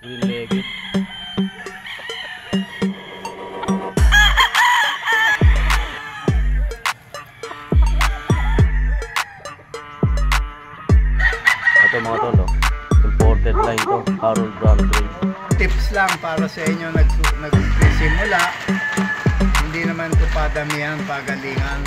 green-legged. Ito mga tol, oh. Imported line to, Harold Brand Trade. Tips lang para sa inyo nagsisimula, hindi naman ito padamihan, pagalingan.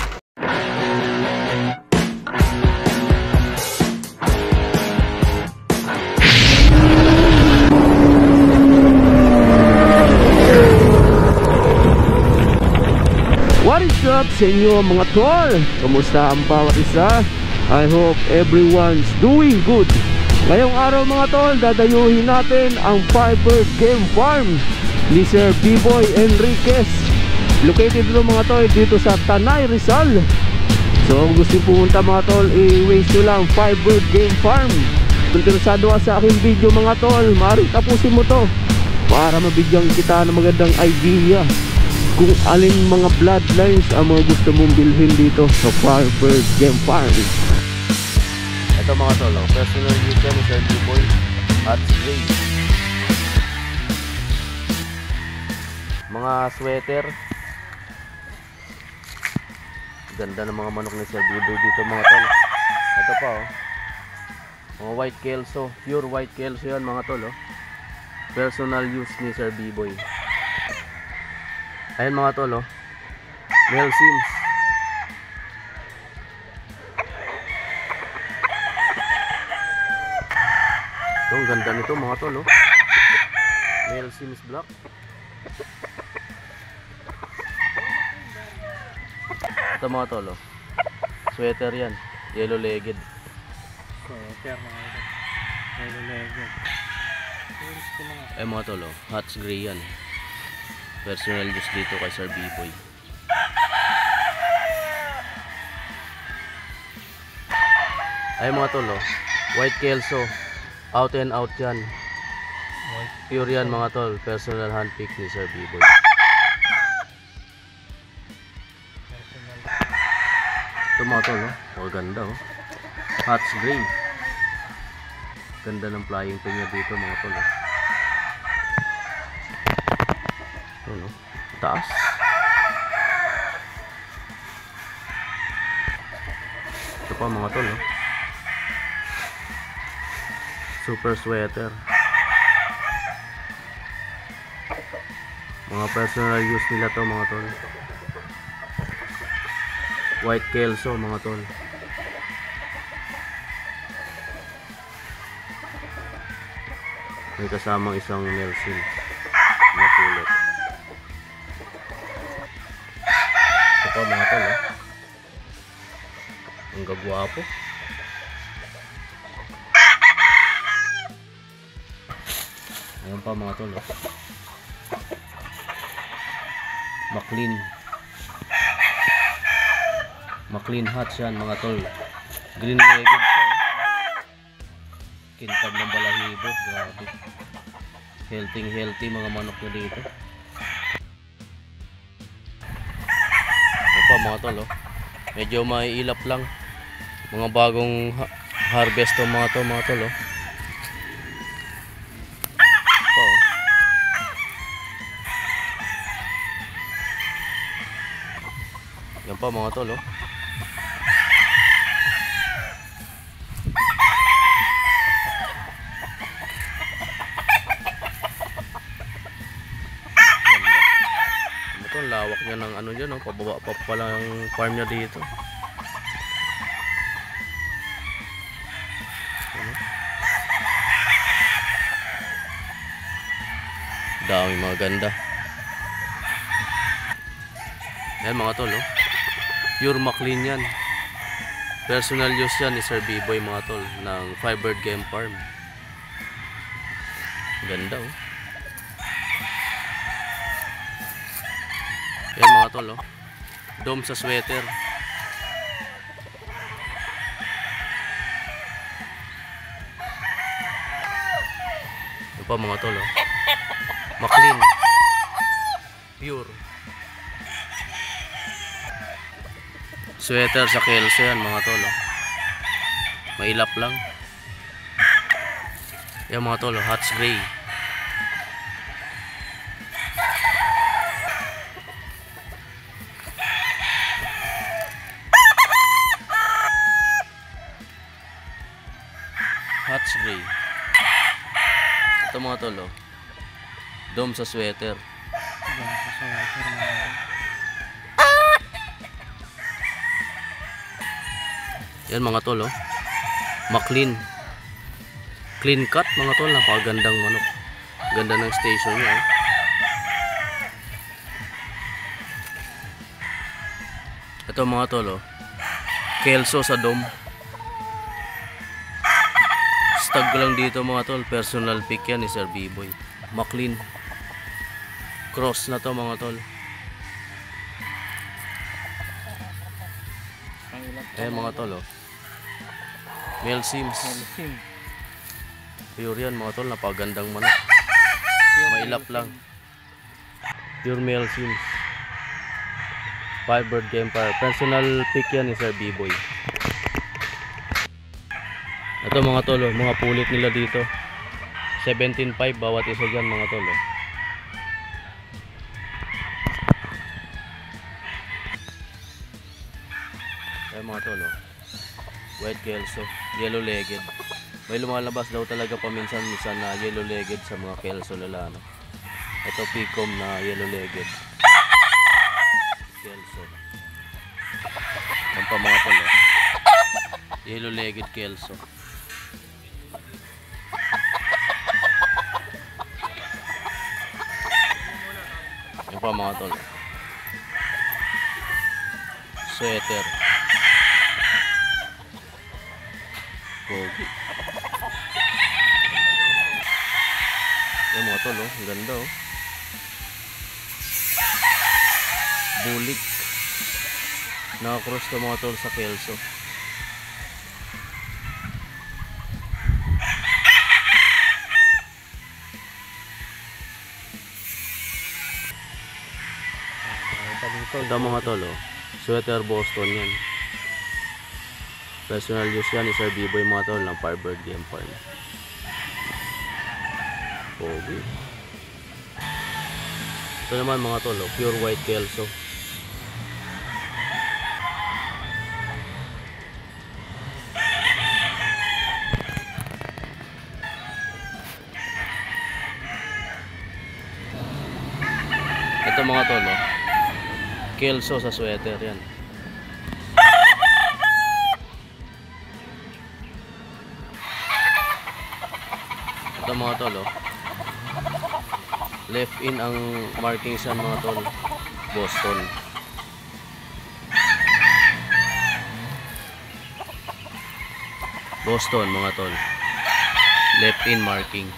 What is up sa inyo mga tol? Kumusta ang bawat isa? I hope everyone's doing good. Ngayong araw mga tol, dadayuhin natin ang Firebird Game Farm ni Sir B-Boy Enriquez. Located dito mga tol, dito sa Tanay, Rizal. So kung gusto pumunta mga tol, i-waste nyo lang Firebird Game Farm. Kung interesado ka sa aking video mga tol, maaaring tapusin mo to para mabigyan kita ng magandang idea kung alin mga bloodlines ang mga gusto mong bilhin dito sa Firebird Game Farm. Ito mga tol, personal use yan ni Sir B-Boy at Gray. Mga sweater. Ganda ng mga manok ni Sir B-Boy dito mga tol. Ito pa mga white kelso, pure white kelso yan mga tol. Personal use ni Sir B-Boy. Ayan mga tol, male Sims. Ito, ang ganda nito mga tol, male Sims black. Ito mga tol, sweater yan, yellow legged. Sweater mga ito, yellow legged. Ayan mga tol, hats gray yan. Personal use dito kay Sir B-Boy. Ay mga tol, white kelso, out and out yan. Pure yan mga tol, personal handpick ni Sir B-Boy. Ito mga tol, ganda hats gray. Ganda ng flying pin niya dito mga tol. Ano? Taas. Ito pa mga tol, super sweater. Mga personal use nila to mga tol. White kelso mga tol. May kasamang isang Nelson na pulot. Ito mga tol, ang gagwapo. Ayan pa mga tol, McLean hats yan mga tol. Green legged siya, kintab ng balahibo. Grabe, healthy mga manok na dito. Mga tol, medyo maiilap lang, mga bagong harvest to mga tol, yan pa mga tol, lawak niya ng ano dyan, pababa pa pala ang farm niya dito. Dami mga ganda. Yan mga tol, pure McLean yan. Personal use yan ni Sir B-Boy mga tol ng Firebird Game Farm. Ganda Yan mga tol, dome sa sweater. Ito pa mga tol, McLean pure sweater sa kelso yan mga tol, mailap lang. Yan mga tol, hats gray. Ito mga tol, oh. Dome sa sweater. Yan mga tol, oh. McLean. Clean cut mga tol, napakagandang manok. Ganda ng station niya, oh. Ito mga tol, oh. Kelso sa dome. Stag lang dito mga tol, personal pick yan ni Sir B-Boy. McLean. Cross na to mga tol. Mga tol, oh. Male Sims. Pure yan mga tol, napagandang manok. Mailap lang. Pure male Sims. Firebird Empire. Personal pick yan ni Sir B-Boy. Ito mga tol, oh, mga pulit nila dito. 17.5 bawat isa dyan mga tol, oh. Mga tol, oh. White Kelso, yellow legged. May lumalabas daw talaga paminsan-minsan na yellow legged sa mga Kelso nila, no? Ito Picom na yellow legged Kelso. Yan pa mga tol, oh. Yellow legged Kelso. Yan pa mga tol, oh. Sweater. Pogi. Yan mga tol, oh. Ang ganda, oh. Bulik. Naka-cross to mga tol sa Kelso. Ito mga tol, oh. Sweater Boston yan. Personal use yan ni Sir B-Boy mga tol ng Firebird Empire. Pogi. Ito naman mga tol, oh, pure white Kelso. Ito mga tol, oh. Kelso sa sweater yan. Ito mga tol, oh. Left in ang markings yan mga tol. Boston. Boston mga tol. Left in marking.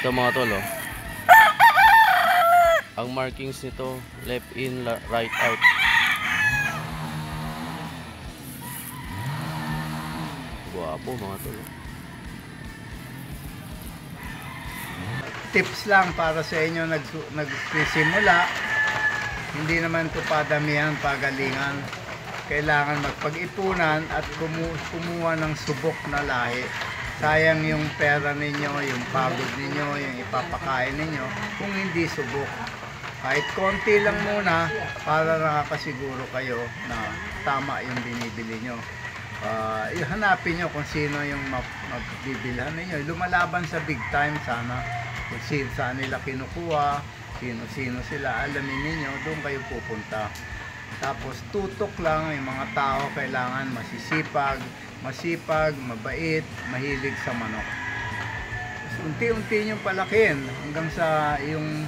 Ito mga tol, oh. Ang markings nito left in, right out. Guwapo mga tol. Tips lang para sa inyo nagsisimula. Hindi naman ito padamihan, pagalingan. Kailangan magpag-ipunan at kumuha ng subok na lahi. Sayang yung pera ninyo, yung pagod ninyo, yung ipapakain ninyo kung hindi subok. Kahit konti lang muna para nakakasiguro kayo na tama yung binibili nyo. Hanapin nyo kung sino yung magbibilhan ninyo. Lumalaban sa big time sana. Kung saan nila kinukuha, sino sila, alamin ninyo, doon kayo pupunta. Tapos tutok lang, yung mga tao kailangan masipag, mabait, mahilig sa manok. Unti-unti nyo palakin hanggang sa yung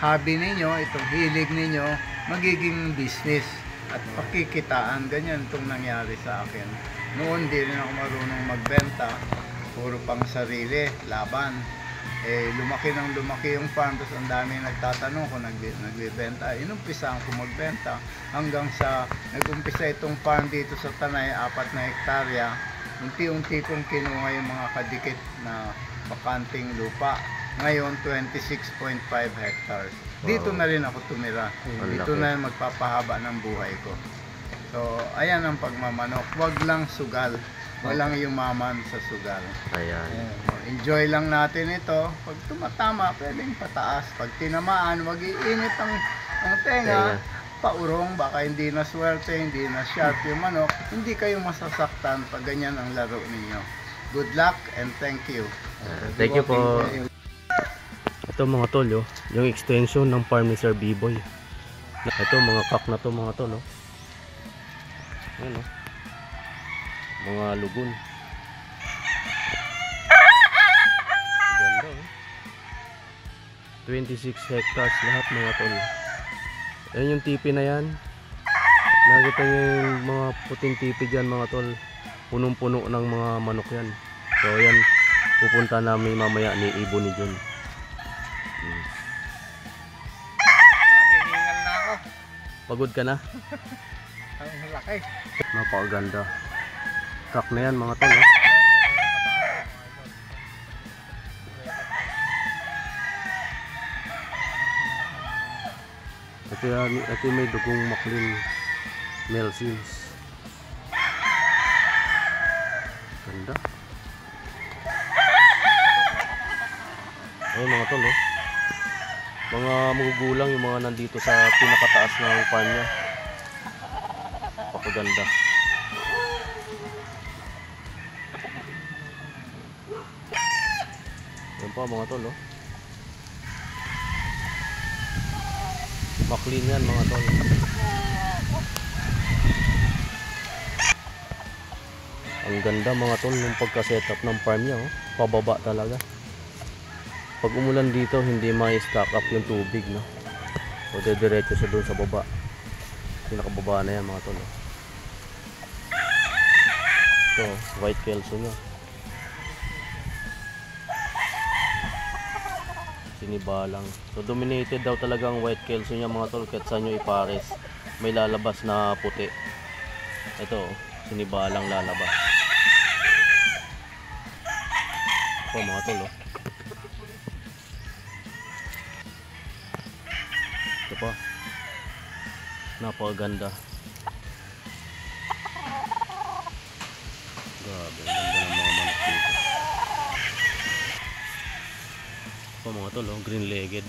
hobby ninyo, itong hilig ninyo, magiging business at pakikitaan. Ganyan itong nangyari sa akin. Noon di rin ako marunong magbenta, puro pang sarili, laban. Lumaki yung farm, tapos ang dami nagtatanong kung nagbibenta. Inumpisahan ko magbenta hanggang sa nagumpisa itong farm dito sa Tanay, 4 na hektarya. Unti-unti kong kinuha yung mga kadikit na bakanting lupa. Ngayon 26.5 hectares. Dito na rin ako tumira. Dito na magpapahaba ng buhay ko. So ayan ang pagmamanok. Wag lang sugal. Walang yumaman sa sugal. Ayan. Enjoy lang natin ito. Pag tumatama, pwedeng pataas. Pag tinamaan, mag-iinit ang tenga. Paurong, baka hindi na swerte, hindi na sharp yung manok. Hindi kayo masasaktan pag ganyan ang laro ninyo. Good luck and thank you. Thank you po. Ito mga tol, yung extension ng farm ni Sir B-Boy. Ito mga kak na to mga tol. Ayan, mga lugon. Ganda, 26 hectares lahat mga tol. Ayan yung tipi na yan. Nakita nyo yung mga puting tipi dyan mga tol. Punong-puno ng mga manok yan. So yan, pupunta namin mamaya ni Ibo ni John. Hingal na ako. Pagod ka na? Ang laki. Napakaganda. Kak na yan mga tol. Ito may dugong Maclean Melsins. Ganda. Ayun mga tol, mga magugulang yung mga nandito sa pinakataas ng farm niya. Napakaganda. Yan pa mga tol, Maclean yan mga tol. Ang ganda mga tol ng pagka-setup ng farm niya, pababa talaga. Pag umulan dito, hindi ma-stack up yung tubig, no? O diretso siya doon sa baba. Pinakababa na yan mga tol. Ito, white kelso niya. Sinibalang. So dominated daw talaga ang white kelso niya mga tol. Kahit saan nyo ipares, may lalabas na puti. Ito, sinibalang lalabas. Ito mga tol, ito pa, napakaganda. Grabe, ang ganda ng mga manok dito. Ito mga tol, green legged.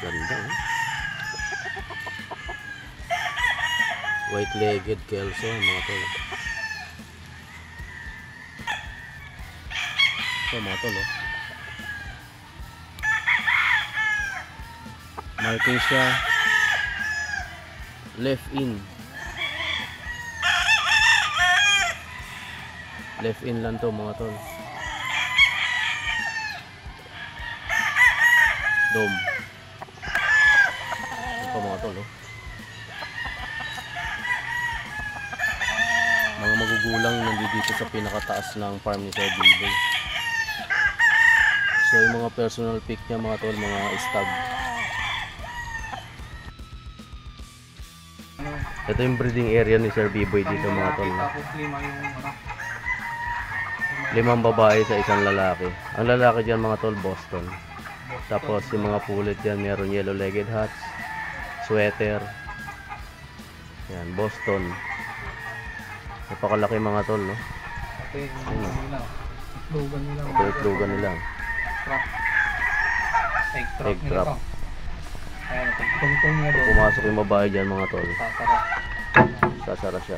Ganda, white legged kelso mga tol. Ito mga tol, marking siya left in lang to mga tol. Dome. Ito mga tol, mga magugulang nandito sa pinakataas ng farm ni Sir B-Boy. So yung mga personal pick niya mga tol, mga stag. Ito yung breeding area ni Sir B-Boy dito mga tol. 5 babae sa isang lalaki. Ang lalaki dyan mga tol, Boston. Tapos yung mga pulit dyan, meron yellow legged hats, sweater. Yan, Boston. Napakalaki mga tol, no? Ito yung itlogan nila. Egg trap. Pag pumasok yung babae dyan mga tol, sasara siya.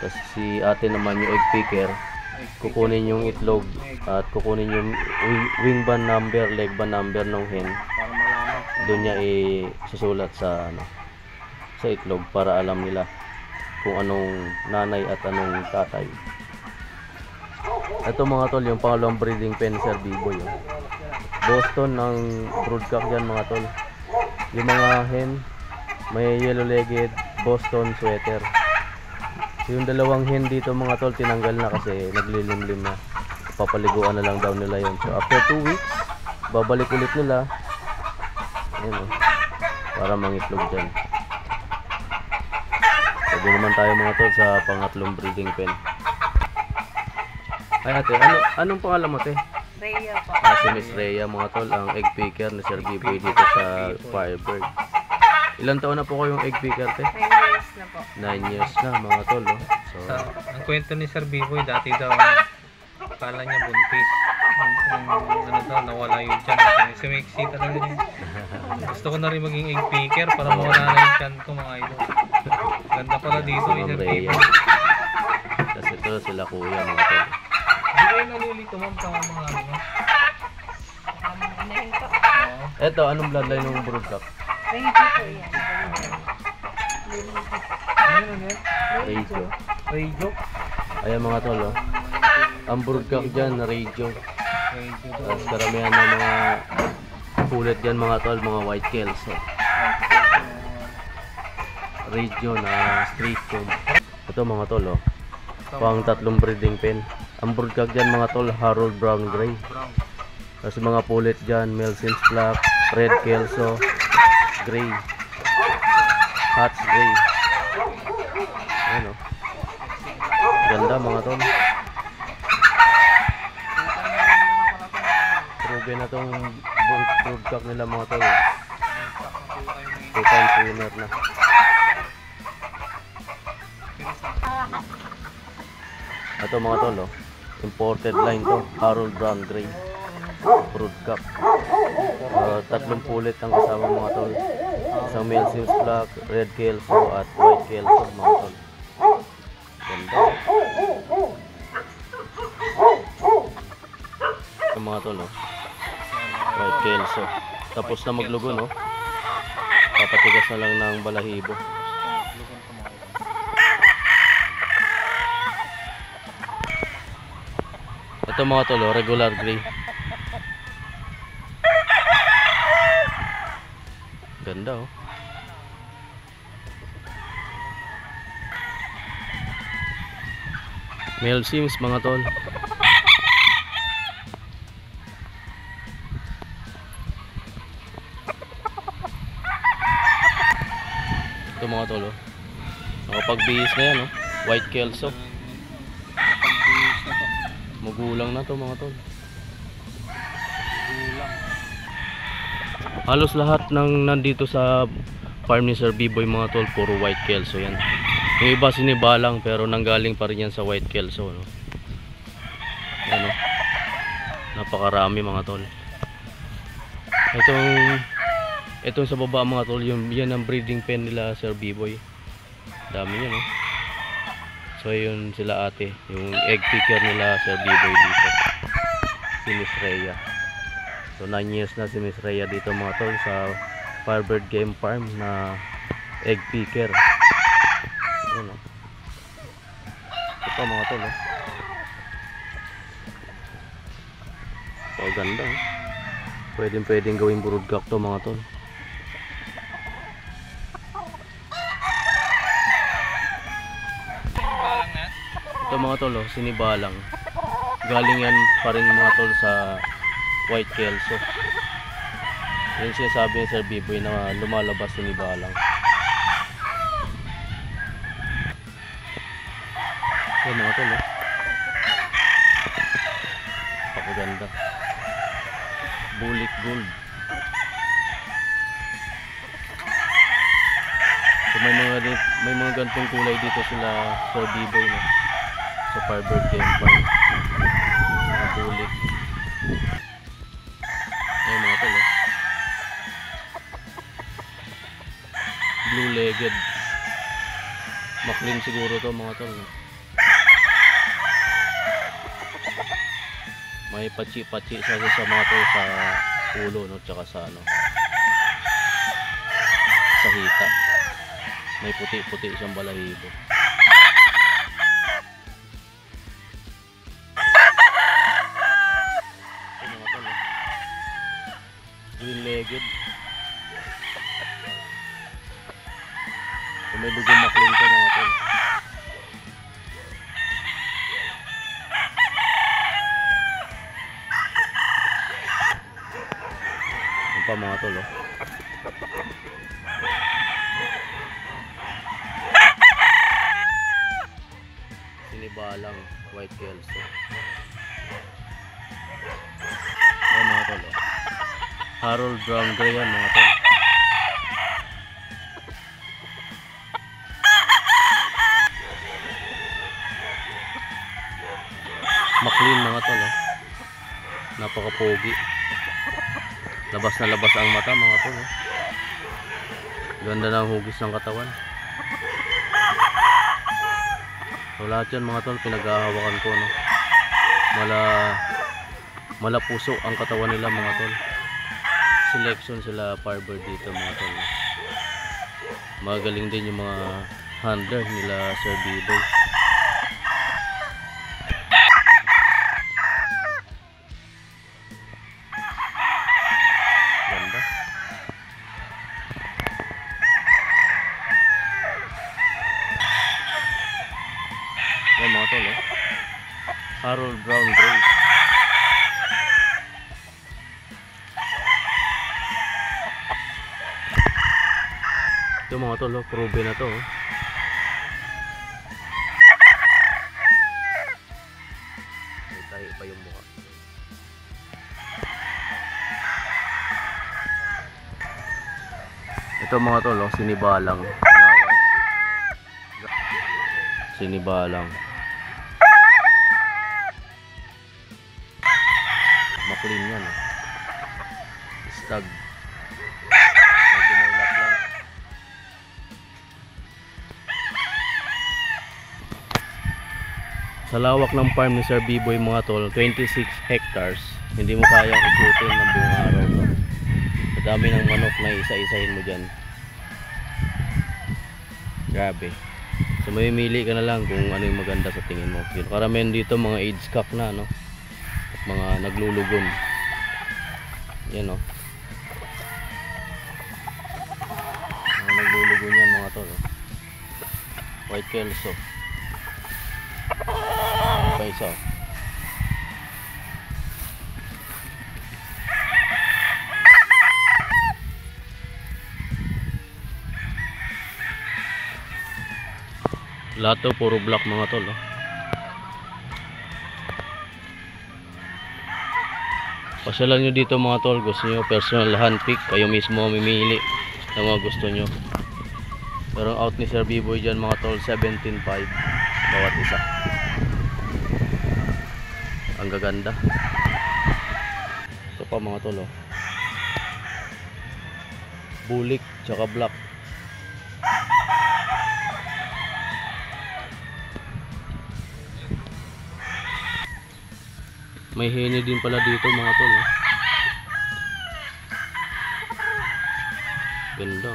Tapos si ate naman yung egg picker, kukunin yung itlog at kukunin yung wing band number, leg band number ng hen. Doon niya isusulat sa sa itlog para alam nila kung anong nanay at anong tatay. Ito mga tol, yung pangalawang breeding pen ni Sir B-Boy. Boston ng broodcock dyan mga tol. Yung mga hen, may yellow legged, Boston sweater. So yung dalawang hen dito mga tol, tinanggal na kasi naglilimlim na. Papaliguan na lang daw nila yun. So after 2 weeks, babalik ulit nila. Ayan, para mangitlog dyan. Pwede naman tayo mga tol sa pangatlong breeding pen. Ay ate, anong pangalan mo te? Rhea po. Si Miss Rhea mga tol, ang egg picker ni Sir B-Boy dito sa Firebird. Ilang taon na po kayong egg picker te? 9 years na po. 9 years na mga tol. So, Ang kwento ni Sir B-Boy, dati daw, akala niya buntis. Ano daw, nawala yung tiyan. Sumiksi talaga niya. Gusto ko na rin maging egg picker para mawala na yung tiyan ko mga idol. Ganda pala dito, Ma'am Sir Rhea. Pico. Tapos ito sila kuya mga tol. Hindi kayo nalilito ma'am sa mga ano? Oo. Ito, anong bloodline ng broodcock? Ano yan? Radio. Radio? Ayan mga tol, oh. Ang broodcock dyan, radio. Radio daw. Tapos karamihan ng mga pulit dyan mga tol, mga white kills. Oh. Radio na straight comb. Ito mga tol, oh. Pang tatlong breeding pen. Ang broodcock dyan mga tol, Harold Brown Gray. Brown. Tapos mga pulit dyan, Melsims Black, Red Kelso, Gray, Hats Gray. Ayan, oh. Ganda mga tol. Proven na tong broodcock nila mga tol. 2 times winner na. Ito mga tol, oh. Imported line to, Harold Brown Gray broodcock. Tatlong pulit ang kasama mga tol. Isang Melsims Black, Red Kelso at White Kelso mga tol. Ganda. Ito mga tol, oh. White Kelso. Tapos na maglugo, no? Papatigas na lang ng balahibo. Ito mga tol, oh, regular gray. Ganda, oh. Melsims mga tol. Ito mga tol, oh. Nakapagbihis na yan, oh. White Kelso. Magulang na to mga tol. Halos lahat ng nandito sa farm ni Sir B-Boy mga tol, puro White Kelso yan. Yung iba sinibalang pero nanggaling pa rin yan sa White Kelso, no? Ano? Napakarami mga tol. Itong sa baba mga tol, yan ang breeding pen nila Sir B-Boy. Dami yan, no? So yun sila ate, yung egg picker nila Sir B-Boy dito, si Miss Rhea. So 9 years na si Miss Rhea dito mga tol sa Firebird Game Farm na egg picker. Yun, oh. Ito mga tol, oh. So ganda, oh. Pwedeng gawing broodcock to mga tol. Ito mga tol, oh, sinibalang. Galing yan pa rin mga tol sa White Kelso. Yan siya sabi ni Sir B-Boy na lumalabas sinibalang. Yan mga tol, oh. Pakaganda. Bulik gold. So may mga gantong kulay dito sila Sir B-Boy, no? Sa Firebird Game Farm. Mga bulik. Ayan mga tol, oh. Blue-legged. Maclean siguro to mga tol, no? May pachi-pachi sa mga tol sa ulo, no? Tsaka sa ano, sa hita. May puti-puti siyang balahibo. Green-legged. So, may dugong Maclean ka mga tol. Yan pa mga tol, oh. Sinibalang White Kelso. Yan mga tol, oh. Harold Brown Gray yan mga tol. Maclean mga tol, oh. pogi. Labas na labas ang mata mga tol. Ganda ng hugis ng katawan. So lahat yan mga tol pinaghahawakan ko, no? Mala puso ang katawan nila mga tol. Selection sila Firebird dito mga tol. Magaling din yung mga handler nila Sir B-Boy. Ganda. Yan mga tol, Harold Brown Gray. Ito mga tol, probe na to. May tayo pa yung mukha. Ito mga tol, sinibalang. Sinibalang. Maklin yan. Stag. Medyo may ulap lang. Sa lawak ng farm ni Sir B-Boy mga tol, 26 hectares. Hindi mo kayang ikutin ng buong araw to. Sa dami ng manok na isa-isahin mo dyan. Grabe. So mamimili ka na lang kung ano yung maganda sa tingin mo. Karamihan dito mga age cock na, no? At mga naglulugon. Yan, no? Mga naglulugon yan mga tol. White Kelso. Pa isa. Lahat to puro black mga tol. Pasyalan nyo dito mga tol. Gusto nyo personal hand pick, kayo mismo mamimili ng mga gusto nyo. Pero out ni Sir B-Boy dyan mga tol, 17.5 bawat isa. Ang gaganda. Ito pa mga tol, bulik tsaka black. May heni din pala dito mga tol, ganda,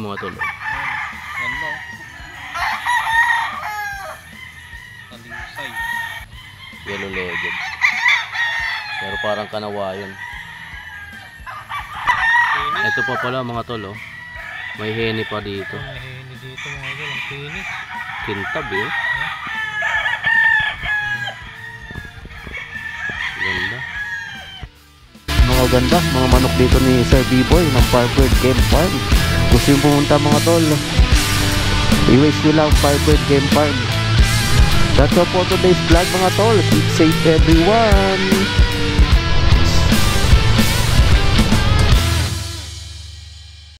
mga tol. Ganda. Talisay. Yellow legged. Pero parang kanawayon. Ito pa pala mga tol, may heni pa dito. May heni dito mga idol. Ang kinis. Kintab Ganda. Mga ganda, mga manok dito ni Sir B-Boy ng Firebird Game Farm. Gusto yung pumunta mga tol, i-waste nyo lang Firebird Game Farm. That's all for today's vlog mga tol. Keep safe everyone.